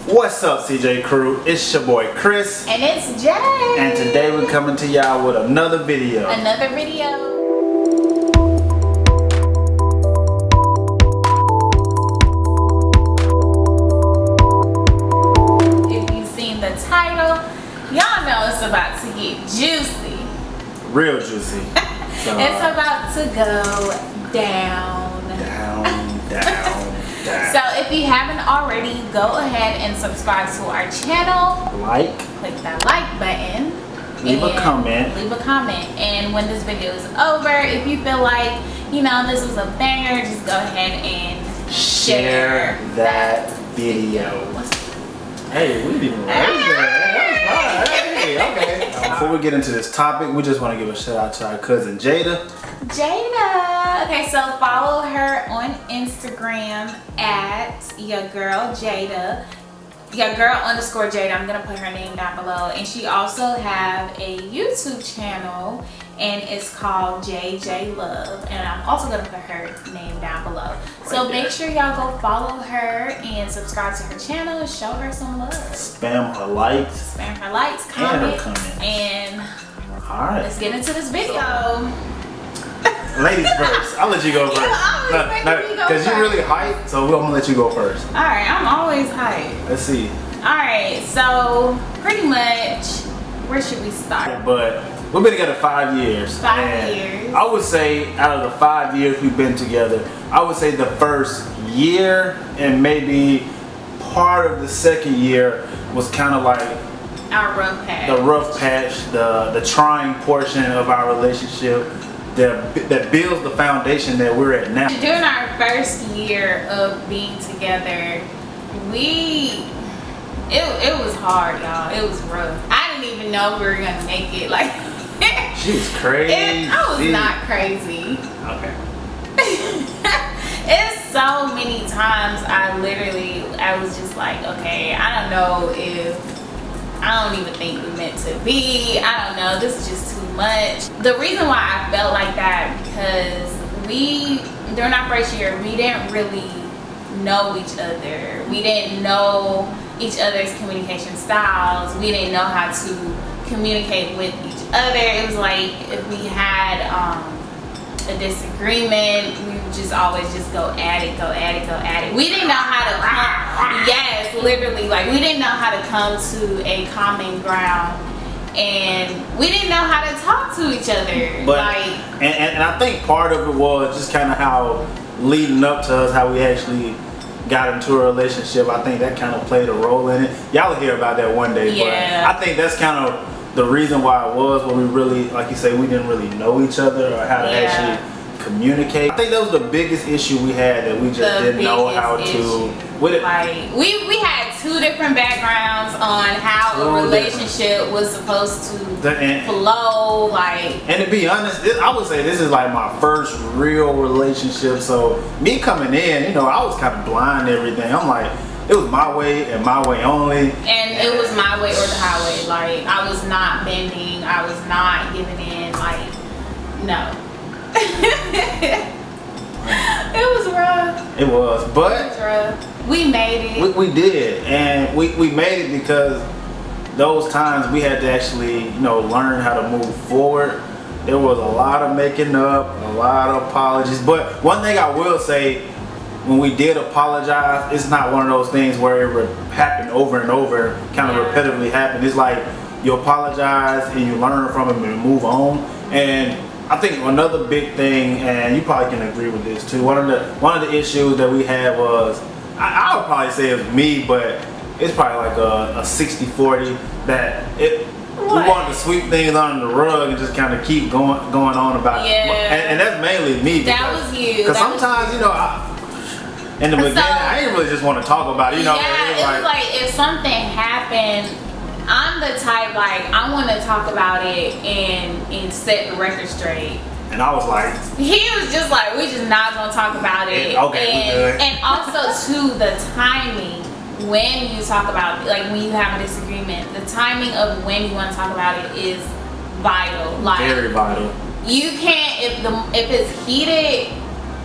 What's up, CJ crew? It's your boy Chris. And it's Jay. And today we're coming to y'all with another video. If you've seen the title, y'all know it's about to get juicy. Real juicy. So, it's about to go down. Down. So if you haven't already, go ahead and subscribe to our channel. Click that like button. Leave a comment. And when this video is over, if you feel like, this was a banger, just go ahead and share that video. Hey, we didn't even raise that. Hey, okay. Before we get into this topic, we just want to give a shout out to our cousin Jada. Okay, so follow her on Instagram at @YourGirlJada. _Jada. I'm gonna put her name down below. And she also have a YouTube channel, and it's called JJ Love. And I'm also gonna put her name down below. So make sure y'all go follow her and subscribe to her channel and show her some love. Spam her likes, comment, comments. And all right, let's get into this video. Ladies first. I'll let you go first. Because you're really hyped, so we're gonna let you go first. Alright, I'm always hyped. Let's see. Alright, so pretty much, where should we start? But we've been together 5 years. 5 years. I would say out of the 5 years we've been together, I would say the first year and maybe part of the second year was kind of like our rough patch. The rough patch, the trying portion of our relationship. That builds the foundation that we're at now. During our first year of being together, it was hard, y'all. It was rough. I didn't even know if we were gonna make it. Like, she was crazy. I was not crazy. Okay. It's so many times I was just like, okay, I don't even think we meant to be. I don't know, this is just too much. The reason why I felt like that, because during our first year, we didn't really know each other. We didn't know each other's communication styles. We didn't know how to communicate with each other. It was like if we had a disagreement, we would just always just go at it. We didn't know how to yes, literally, like we didn't know how to come to a common ground, and we didn't know how to talk to each other. But and I think part of it was just kind of how leading up to us, how we actually got into a relationship. I think that kind of played a role in it. Y'all will hear about that one day. Yeah. But I think that's kind of the reason why it was when we really, like you say, we didn't really know each other or how to actually communicate. I think that was the biggest issue we had, that we just didn't know how to. Like we had two different backgrounds on how a relationship was supposed to flow. Like, and to be honest, I would say this is like my first real relationship. So me coming in, I was kind of blind to everything. I'm like, it was my way and my way only. And it was my way or the highway. Like, I was not bending. I was not giving in. Like, no. It was rough. It was, but it was rough. We made it. We did, and we made it because those times we had to actually, learn how to move forward. There was a lot of making up, a lot of apologies. But one thing I will say, when we did apologize, it's not one of those things where it happened over and over, kind of repetitively happened. It's like you apologize and you learn from it and move on. And I think another big thing, and you probably can agree with this too, one of the issues that we had was, I would probably say it was me, but it's probably like a 60-40 that we wanted to sweep things under the rug and just kind of keep going on about it. And that's mainly me. That was you. Because sometimes, in the beginning, I didn't really just want to talk about it. It was like if something happened, I'm the type, like, I want to talk about it and set the record straight. And I was like, he was just like, we just not gonna talk about it. Okay, and also too, the timing when you talk about it, like when you have a disagreement, the timing of when you want to talk about it is vital. Like, very vital. You can't, if it's heated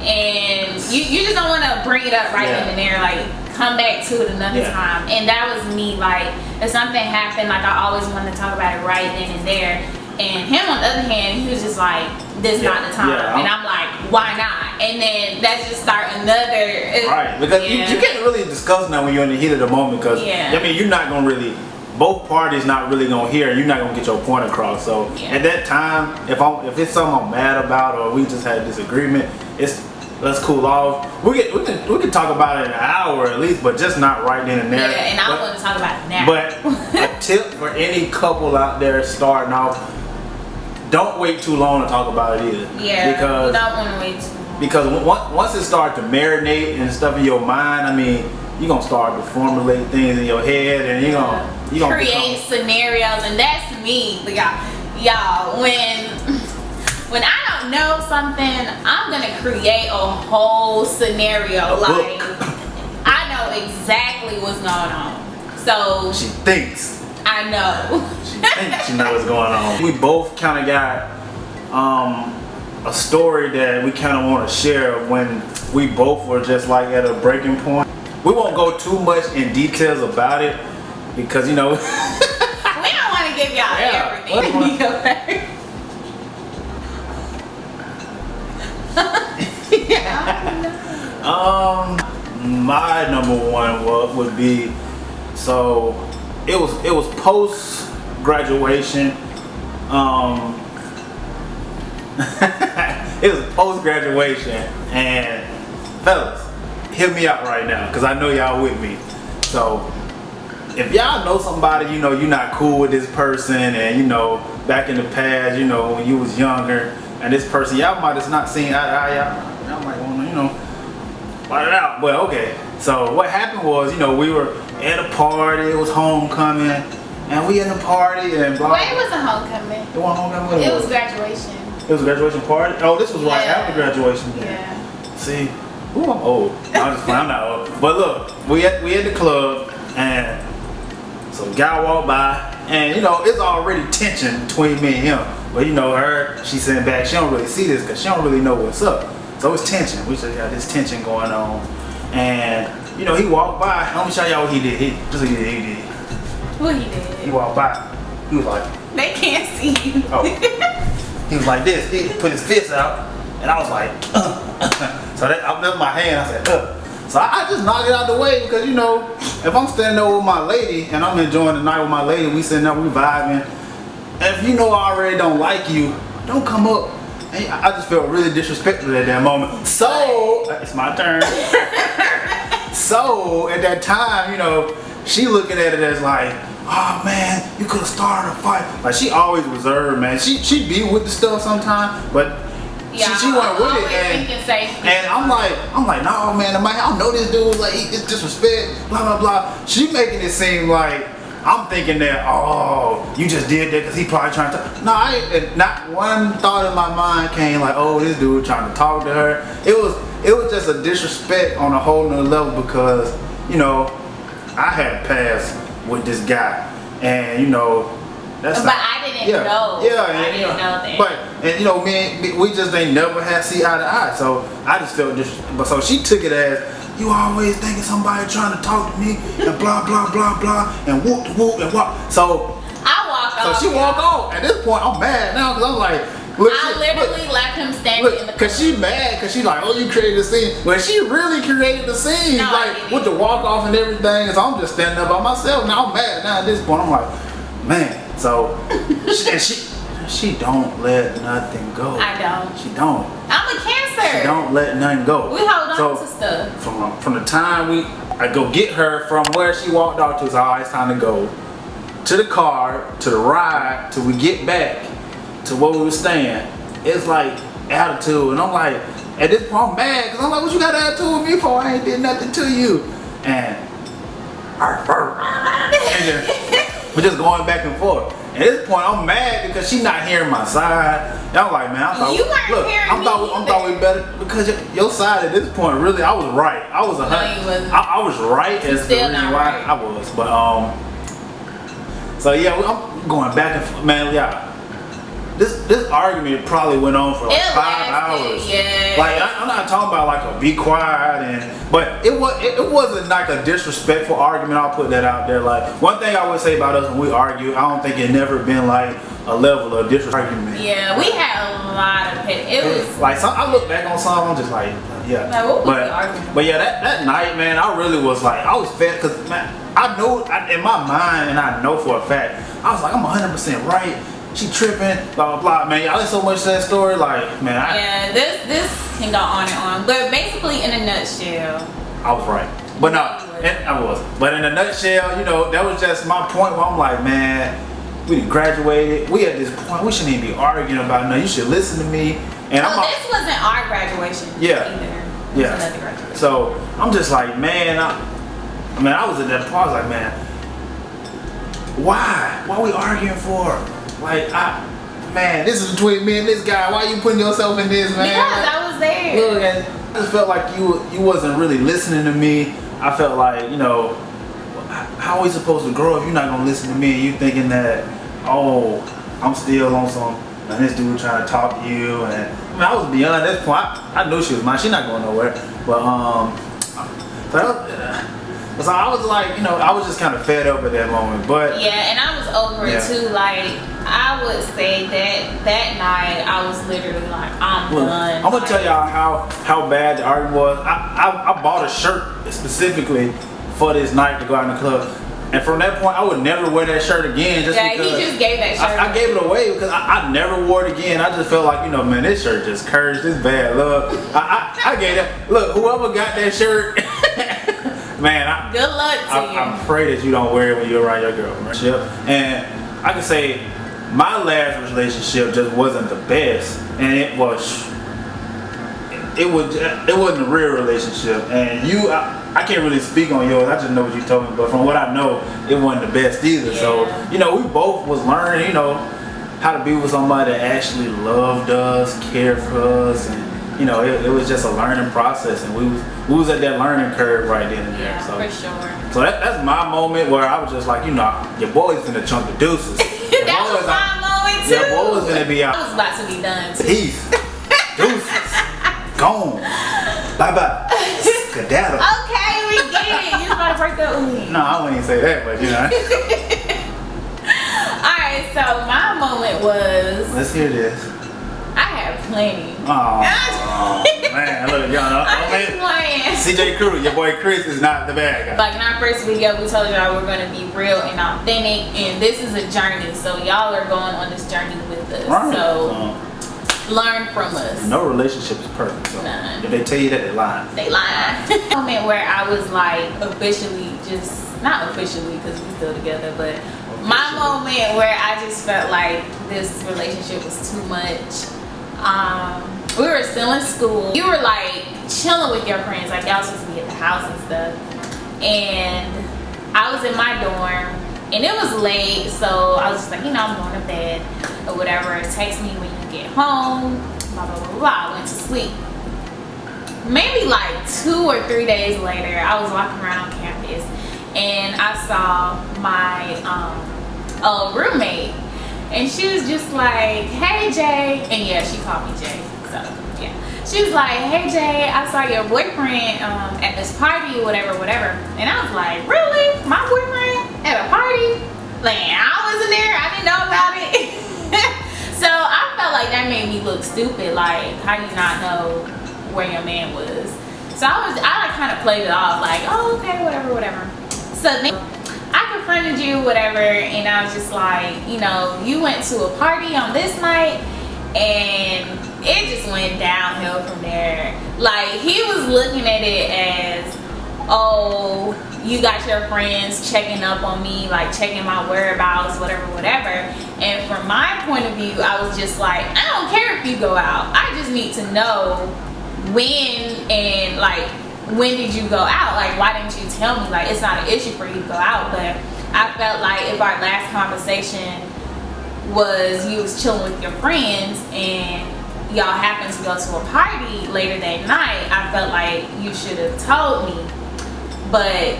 and you just don't want to bring it up right in the air, like, come back to it another time. And that was me, like, if something happened, like, I always wanted to talk about it right then and there. And him, on the other hand, he was just like, this not the time. And I'm like, why not? And then that's just start another. Right, because you can't really discuss that when you're in the heat of the moment, because I mean, you're not gonna really, both parties not really gonna hear, and you're not gonna get your point across. So at that time, if it's something I'm mad about, or we just had a disagreement, let's cool off. We can talk about it in an hour at least, but just not right then and there. Yeah, and I want to talk about it now. But a tip for any couple out there starting off: don't wait too long to talk about it either. Yeah, because you don't want to wait too long. Because once it starts to marinate and stuff in your mind, I mean, you're gonna start to formulate things in your head, and you're gonna create scenarios, and that's me. But y'all, when I don't know something, I'm gonna create a whole scenario. Like, I know exactly what's going on. So she thinks. I know. She thinks she knows what's going on. We both kind of got a story that we kind of want to share when we both were just like at a breaking point. We won't go too much in details about it because, you know, we don't want to give y'all everything. My number one would be, so it was post graduation. It was post graduation, and fellas, hear me out right now, because I know y'all with me. So if y'all know somebody, you know, you're not cool with this person, and you know, back in the past, you know, when you was younger, and this person, y'all might have not seen eye to eye, y'all might want to, you know, fight it out. But okay, so what happened was, you know, we were at a party, it was homecoming, and we in the party, and blah. Well, it wasn't homecoming. It wasn't homecoming? It was graduation. It was a graduation party? Oh, this was right after graduation. Yeah. See, ooh, I'm old. I'm just playing, I'm not old. But look, we at the club, and some guy walked by, and you know, it's already tension between me and him. But you know, she sitting back, she don't really see this because she don't really know what's up. So it's tension. We just got this tension going on. And you know, he walked by. Let me show y'all what he did. He did. What he did? He walked by. He was like, they can't see you. Oh. He was like this. He put his fist out, and I was like, So I left my hand. I said, So I just knocked it out the way because, you know, if I'm standing there with my lady and I'm enjoying the night with my lady, we sitting there, we vibing. And if you know I already don't like you, don't come up. And I just felt really disrespectful at that moment. So it's my turn. So at that time, you know, she looking at it as like, oh man, you could have started a fight. Like, she always reserved, man. She be with the stuff sometimes, but she went with it, and I'm like, no man, I know this dude, like, it's disrespect, blah blah blah. She making it seem like I'm thinking that, oh, you just did that because he probably trying to. No, not one thought in my mind came like, oh, this dude trying to talk to her. It was just a disrespect on a whole nother level because, you know, I had passed with this guy, and you know, that's. But I didn't know. Yeah, I didn't know that. But and you know, we just ain't never had see eye to eye. So I just felt but so she took it as, you always thinking somebody trying to talk to me and blah blah blah blah and whoop and what. So I walked off. So she walked off. At this point, I'm mad now because I'm like. Look, I literally left him standing in the club. Cause she mad, cause she like, oh, you created a scene. Well, she really created the scene, no, like with the walk off and everything. So I'm just standing there by myself. Now I'm mad. Now at this point, I'm like, man. So she don't let nothing go. I don't. She don't. I'm a Cancer. She don't let nothing go. We hold on to stuff. From the time I go get her from where she walked off to, so it's time to go to the car, to the ride, till we get back to where we were staying. It's like attitude, and I'm like, at this point I'm mad because I'm like, what you got attitude with me for? I ain't did nothing to you. And we're just going back and forth. At this point I'm mad because she's not hearing my side. And I'm like, man, I thought I thought we better, because your side at this point, really, I was right. I was I was right as the reason why I was. But so yeah, I'm going back and forth, man. Yeah. this argument probably went on for like It 5 hours. yeah. Like I'm not talking about like a be quiet but it wasn't like a disrespectful argument. I'll put that out there. Like one thing I would say about us when we argue, I don't think it never been like a level of disrespect argument. Yeah, we had a lot of it was like I look back on some, I'm just like yeah. Like, what was the argument? But yeah, that night, man, I really was like, I was fed because man, I know in my mind, and I know for a fact, I was like, I'm 100% right. She tripping, blah blah blah. Man, y'all did so much to that story, like man. Yeah, this can go on and on, but basically in a nutshell, I was right. But no, I wasn't. But in a nutshell, you know, that was just my point where I'm like, man, we graduated. We at this point, we shouldn't even be arguing about nothing. You should listen to me. And this wasn't our graduation. Yeah. Either. Yeah. Another graduation. So I'm just like, man, I was at that point. I was like, man, why? Why are we arguing for? Like, man, this is between me and this guy. Why are you putting yourself in this, man? Because I was there. Look, I just felt like you wasn't really listening to me. I felt like, you know, how are we supposed to grow if you're not gonna listen to me and you thinking that, oh, I'm still on some, and this dude trying to talk to you, and I mean, I was beyond this point. I knew she was mine. She's not going nowhere. But so I was like, you know, I was just kind of fed up at that moment. But yeah, and I was over it too. Like I would say that night I was literally like, I'm done. I'm gonna tell y'all how bad the argument was. I bought a shirt specifically for this night to go out in the club. And from that point, I would never wear that shirt again. Just because he just gave that shirt. I gave it away because I never wore it again. I just felt like, you know, man, this shirt just cursed. This bad luck. I gave that. Look, whoever got that shirt, man, good luck to you. I pray that you don't wear it when you're around your girlfriend. And I can say my last relationship just wasn't the best, and it wasn't a real relationship. And I can't really speak on yours. I just know what you told me. But from what I know, it wasn't the best either. Yeah. So, you know, we both was learning, you know, how to be with somebody that actually loved us, cared for us, and you know, it was just a learning process, and we was at that learning curve right then and there. Yeah, so, for sure. So that's my moment where I was just like, you know, your boy's finna chunk the deuces. That was my moment too. Your boy was finna be out. I was about to be done too. Peace. Deuces. Gone. Bye bye. Skedaddle. Okay, we get it. You about to break up with me. No, I wouldn't even say that, but you know. Alright, so my moment was. Let's hear this. I had plenty. Oh man, look, y'all know. I'm just playing. CJ Cruz, your boy Chris is not the bad guy. Like in our first video, we told y'all we're gonna be real and authentic, and this is a journey. So y'all are going on this journey with us. Right. So learn from us. No relationship is perfect. So None. if they tell you that, they lying. They lying. Moment where I was like officially, just not officially because we still together, but my moment where I just felt like this relationship was too much. We were still in school. You were like chilling with your friends, like y'all supposed to be at the house and stuff. And I was in my dorm, and it was late, so I was just like, you know, I'm going to bed or whatever. Text me when you get home. Blah blah blah blah. I went to sleep. Maybe like 2 or 3 days later, I was walking around on campus, and I saw my old roommate. And she was just like, hey Jay, and yeah, she called me Jay, so yeah. She was like, hey Jay, I saw your boyfriend at this party, whatever. And I was like, really? My boyfriend at a party? Like, I wasn't there, I didn't know about it. So I felt like that made me look stupid, like, how you not know where your man was? So I like kind of played it off, like, oh, okay, whatever. So then I confronted you, whatever, and I was just like, you know, you went to a party on this night, and it just went downhill from there. Like, he was looking at it as, oh, you got your friends checking up on me, like checking my whereabouts, whatever. And from my point of view, I was just like, I don't care if you go out. I just need to know when, and like, when did you go out? Like, why didn't you tell me? Like, it's not an issue for you to go out, but I felt like if our last conversation was you was chilling with your friends and y'all happened to go to a party later that night, I felt like you should have told me. But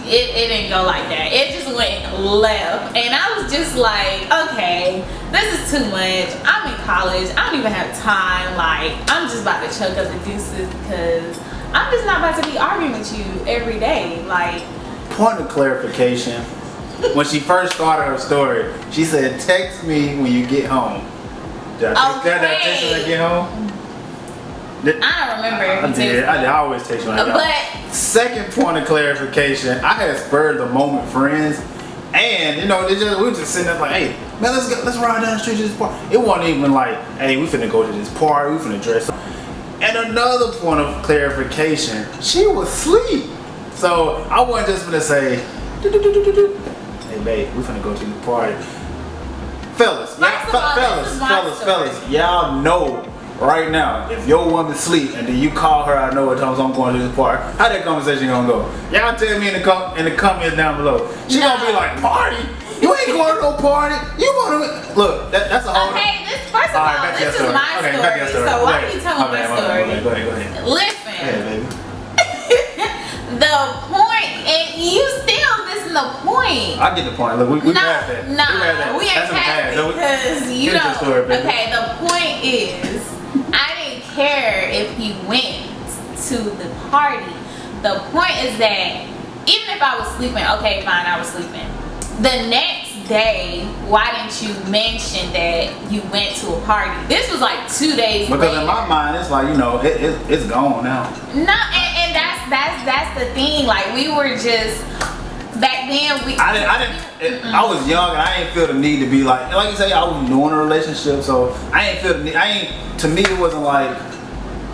it didn't go like that. It just went left, and I was just like, okay, this is too much. I'm in college. I don't even have time. Like, I'm just about to chuck up the deuces because I'm just not about to be arguing with you every day. Like, point of clarification. When she first started her story, she said, "Text me when you get home." Did I text you when I get home? I don't remember. I did. I always text you when I get home. Second point of clarification, I had spurred the moment friends, and you know, we were just sitting there like, "Hey, man, let's ride down the street to this park." It wasn't even like, "Hey, we finna go to this party. We finna dress up." And another point of clarification, she was asleep, so I wasn't just gonna say, "Hey, babe, we finna go to the party." Fellas, y'all know right now, if your woman sleep and then you call her, I know what times I'm going to this party, how that conversation gonna go? Y'all tell me in the comments down below. She gonna be like, "Party? You ain't going to no party. You wanna look? That's a whole." Okay, first of all, this is my story. So why are you telling my story? Go ahead. Listen. Hey, baby. The point, and you still missing the point. I get the point. Look, we passed that. We ain't passed it because you don't. Story, okay, the point is, I didn't care if he went to the party. The point is that even if I was sleeping, okay, fine, I was sleeping. The next day, why didn't you mention that you went to a party? This was like 2 days later. Because in my mind, it's like, you know, it's gone now. No, and that's the thing. Like, we were just back then. I was young and I didn't feel the need to be like you say, I was doing a relationship, so I ain't feel the need. To me, it wasn't like.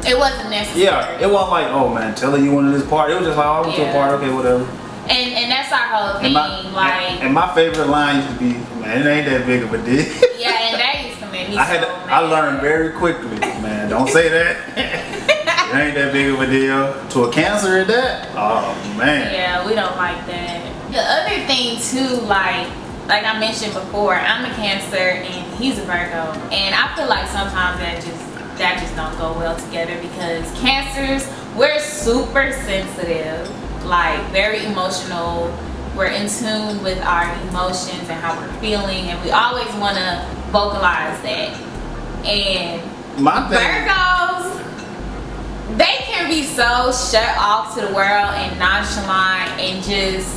It wasn't necessary. Yeah, it wasn't like, "Oh man, tell her you went to this party." It was just like, "Oh, I went to a party, okay, whatever." And that's our whole thing. And my favorite line used to be, "Man, it ain't that big of a deal." Yeah, and that used to make me I learned very quickly, man, don't say that. It ain't that big of a deal. To a Cancer at that? Oh, man. Yeah, we don't like that. The other thing, too, like I mentioned before, I'm a Cancer and he's a Virgo. And I feel like sometimes that just don't go well together because Cancers, we're super sensitive. Like, very emotional. We're in tune with our emotions and how we're feeling, and we always want to vocalize that. And Virgos, they can be so shut off to the world and nonchalant and just,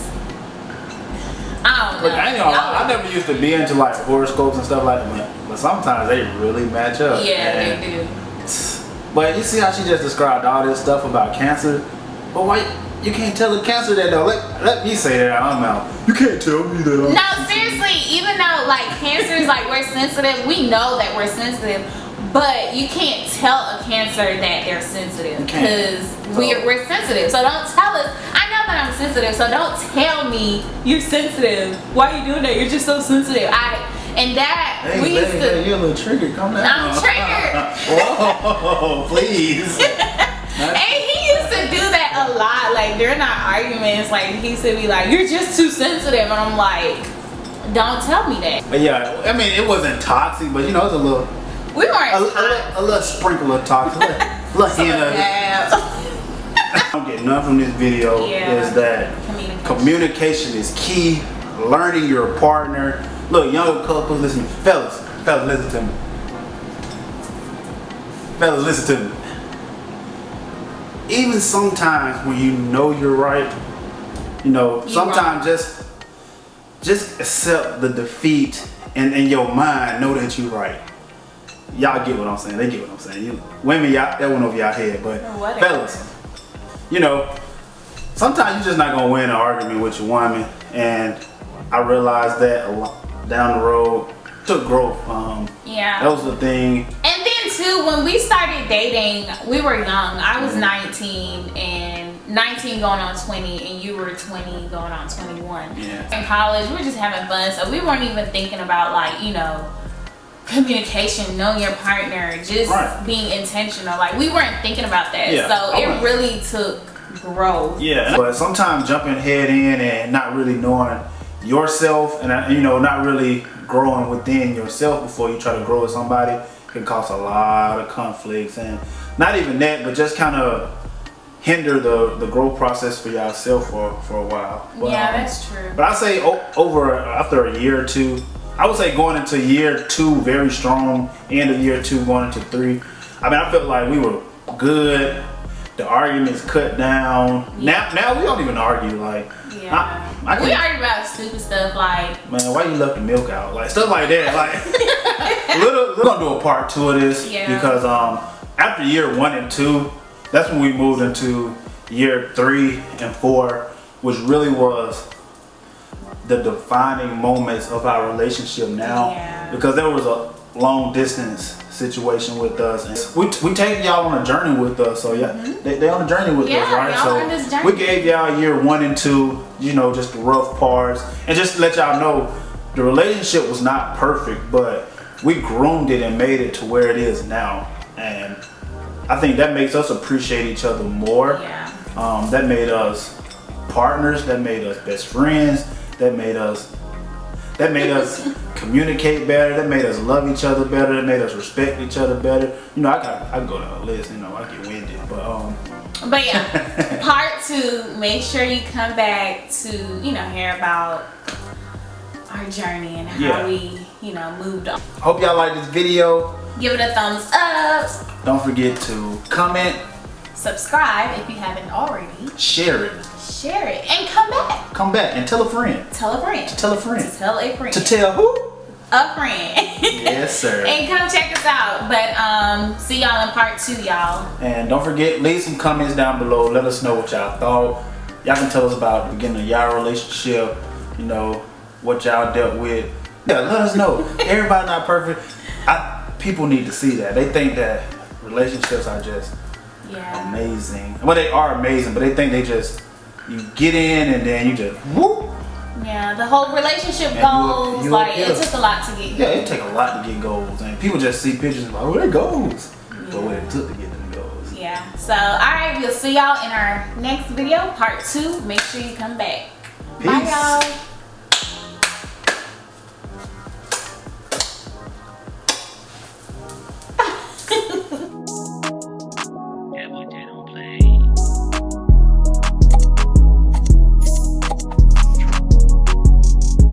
I don't know. Look, I never used to be into like horoscopes and stuff like that, but sometimes they really match up. Yeah, they do. But you see how she just described all this stuff about Cancer? But why? You can't tell a Cancer that though. Let me say that out of my mouth. You can't tell me that. No, seriously. Even though like Cancers, like we're sensitive, we know that we're sensitive, but you can't tell a Cancer that they're sensitive because we're sensitive. So don't tell us. I know that I'm sensitive, so don't tell me you're sensitive. Why are you doing that? You're just so sensitive. Hey, we used to. You're a little triggered. Come down. I'm triggered. Whoa, please. And he used to do that a lot, like during our arguments. Like he used to be like, "You're just too sensitive," and I'm like, "Don't tell me that." But yeah, I mean, it wasn't toxic, but you know, it was a little. We weren't a little sprinkle of toxic, a little hint of it. I'm getting nothing from this video is that communication is key. Learning your partner. Look, young couples, listen, fellas, listen to me. Fellas, listen to me. Even sometimes when you know you're right, you know, sometimes just accept the defeat and in your mind know that you're right. Y'all get what I'm saying. They get what I'm saying. Women, y'all, that went over y'all head, but fellas, you know, sometimes you're just not gonna win an argument with your woman, and I realized that a lot down the road. Took growth. That was the thing. And then too, when we started dating, we were young. I was 19 going on 20, and you were 20 going on 21. Yeah. In college, we were just having fun, so we weren't even thinking about like, you know, communication, knowing your partner, just being intentional. Like we weren't thinking about that. Yeah, so it really took growth. Yeah. But sometimes jumping head in and not really knowing yourself and you know, not really growing within yourself before you try to grow with somebody can cause a lot of conflicts, and not even that, but just kind of hinder the growth process for yourself for a while. But, yeah, that's true. But I say over after a year or two, I would say going into year 2 very strong, end of year 2 going into 3. I mean, I felt like we were good. The arguments cut down. Yeah. Now we don't even argue. Like, Yeah. We argue about stupid stuff like, man, why you left the milk out? Like stuff like that. Like, we're gonna do a part 2 of this because after year 1 and 2, that's when we moved into year 3 and 4, which really was the defining moments of our relationship now. Yeah. Because there was a long distance situation with us, and we take y'all on a journey with us. So yeah, they on a journey with us, right? Y'all on this journey. We gave y'all year 1 and 2, you know, just the rough parts, and just to let y'all know, the relationship was not perfect, but we groomed it and made it to where it is now. And I think that makes us appreciate each other more. Yeah. That made us partners. That made us best friends. That made us communicate better. That made us love each other better. That made us respect each other better. You know, I can go down a list. You know, I get winded, but yeah, part 2. Make sure you come back to hear about our journey and how we moved on. Hope y'all like this video. Give it a thumbs up. Don't forget to comment, subscribe if you haven't already, share it, and come back and tell a friend. Tell a friend. To tell a friend. To tell a friend. To tell who? A friend. Yes, sir. And come check us out. But see y'all in part 2, y'all. And don't forget, leave some comments down below. Let us know what y'all thought. Y'all can tell us about the beginning of y'all relationship. You know, what y'all dealt with. Yeah, let us know. Everybody not perfect. People need to see that. They think that relationships are just amazing. Well, they are amazing, but they think you get in and then you just whoop. Yeah, the whole relationship goals, it took a lot to get. Yeah, it took a lot to get goals, and people just see pictures and like, oh, they're goals. But what it took to get them goals. Yeah. So, all right, we'll see y'all in our next video, part 2. Make sure you come back. Peace. Bye, y'all.